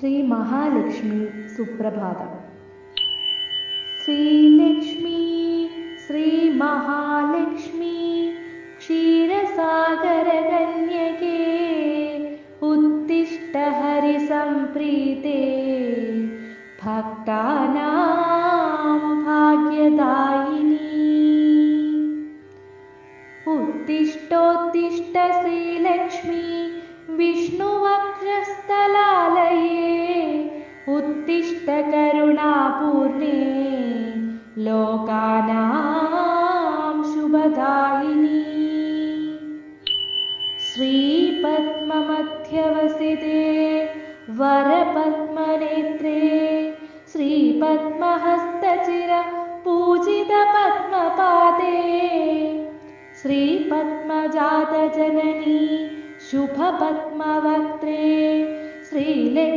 Shri Mahalakshmi Suprabhatham. Sreelakshmi Shri Mahalakshmi ക്ഷീരസാഗരകന്യകേ ഉത്തിഷ്ഠ ഹരിസംപ്രീതേ ഭക്താനാം ഭാഗ്യദായിനി. ഉത്തിഷ്ഠോത്തിഷ്ഠ Sreelakshmi വിഷ്ണുവക്ഷസ്ഥലാലയേ ഉത്തിഷ്ഠ കരുണാപൂർണേ ലോകാനാം ശുഭദായിനി. ശ്രീപദ്മമധ്യവസിതേ വരപദ്മനേത്രേ ശ്രീപദ്മഹസ്തചിര Poojitha പദ്മപാദേ ശ്രീപദ്മജാതജനനി ശുഭപദ്മവക്ത്രേ Sreelakshmi